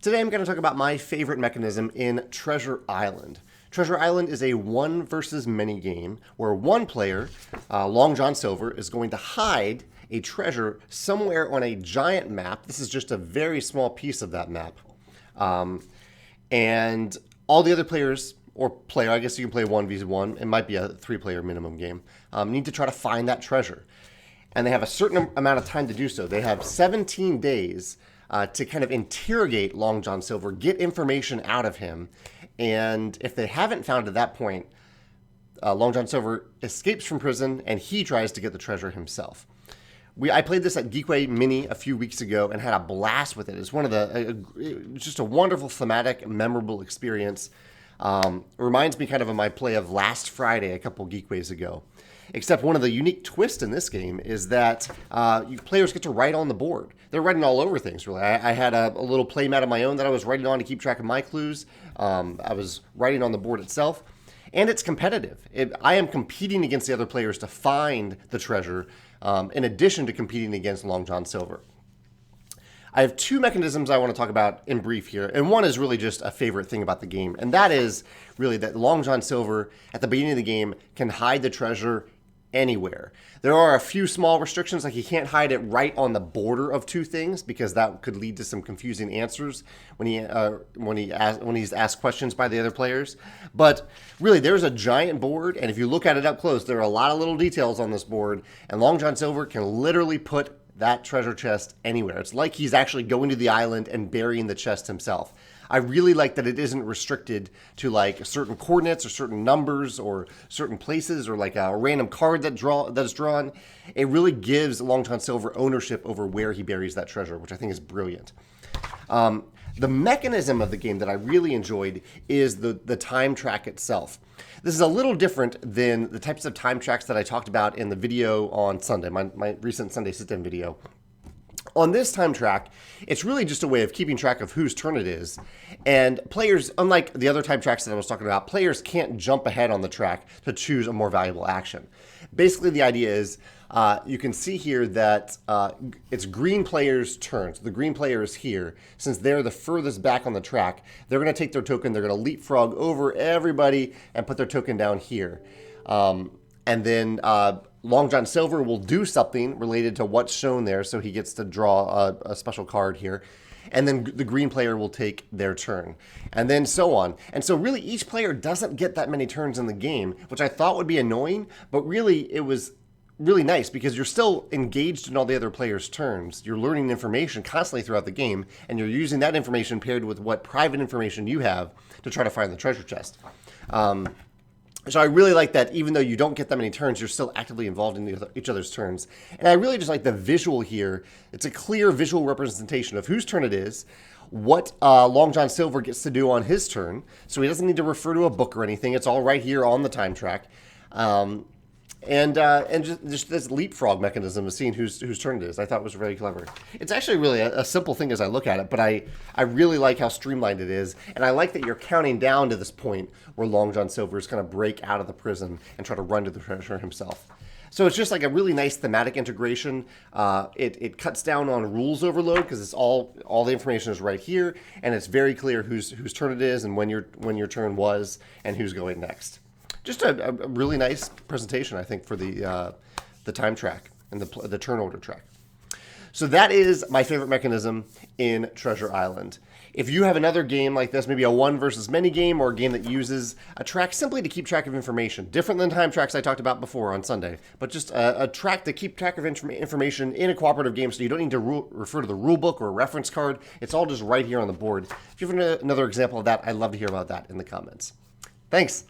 Today I'm going to talk about my favorite mechanism in Treasure Island. Treasure Island is a one versus many game where one player, Long John Silver, is going to hide a treasure somewhere on a giant map. This is just a very small piece of that map. And all the other players, or player, I guess you can play 1v1, it might be a 3-player minimum game, need to try to find that treasure. And they have a certain amount of time to do so. They have 17 days to kind of interrogate Long John Silver, get information out of him. And if they haven't found at that point, Long John Silver escapes from prison and he tries to get the treasure himself. I played this at Geekway Mini a few weeks ago and had a blast with it. It's one of just a wonderful thematic, memorable experience. It reminds me kind of my play of last Friday a couple Geekways ago. Except one of the unique twists in this game is that players get to write on the board. They're writing all over things, really. I had a little play mat of my own that I was writing on to keep track of my clues. I was writing on the board itself. And it's competitive. I am competing against the other players to find the treasure, in addition to competing against Long John Silver. I have two mechanisms I want to talk about in brief here, and one is really just a favorite thing about the game, and that is really that Long John Silver, at the beginning of the game, can hide the treasure anywhere. There are a few small restrictions, like he can't hide it right on the border of two things, because that could lead to some confusing answers when he's asked questions by the other players. But really, there's a giant board, and if you look at it up close, there are a lot of little details on this board, and Long John Silver can literally put that treasure chest anywhere. It's like he's actually going to the island and burying the chest himself. I really like that it isn't restricted to like certain coordinates or certain numbers or certain places or like a random card that is drawn. It really gives Long John Silver ownership over where he buries that treasure, which I think is brilliant. The mechanism of the game that I really enjoyed is the time track itself. This is a little different than the types of time tracks that I talked about in the video on Sunday, my recent Sunday sit-down video. On this time track, it's really just a way of keeping track of whose turn it is. And players, unlike the other time tracks that I was talking about, players can't jump ahead on the track to choose a more valuable action. Basically, the idea is you can see here that it's green players' turns. The green player is here. Since they're the furthest back on the track, they're going to take their token, they're going to leapfrog over everybody and put their token down here. And then Long John Silver will do something related to what's shown there, so he gets to draw a special card here. And then the green player will take their turn. And then so on. And so really each player doesn't get that many turns in the game, which I thought would be annoying, but really it was really nice because you're still engaged in all the other players' turns. You're learning information constantly throughout the game, and you're using that information paired with what private information you have to try to find the treasure chest. So I really like that even though you don't get that many turns, you're still actively involved in each other's turns. And I really just like the visual here. It's a clear visual representation of whose turn it is, what Long John Silver gets to do on his turn. So he doesn't need to refer to a book or anything. It's all right here on the time track. And just this leapfrog mechanism of seeing whose turn it is, I thought was really clever. It's actually really a simple thing as I look at it, but I really like how streamlined it is, and I like that you're counting down to this point where Long John Silver is going to break out of the prison and try to run to the treasure himself. So it's just like a really nice thematic integration. It cuts down on rules overload because it's all the information is right here, and it's very clear whose turn it is and when your turn was and who's going next. Just a really nice presentation, I think, for the time track and the turn order track. So that is my favorite mechanism in Treasure Island. If you have another game like this, maybe a one versus many game or a game that uses a track simply to keep track of information, different than time tracks I talked about before on Sunday, but just a track to keep track of information in a cooperative game so you don't need to refer to the rule book or a reference card. It's all just right here on the board. If you have another example of that, I'd love to hear about that in the comments. Thanks.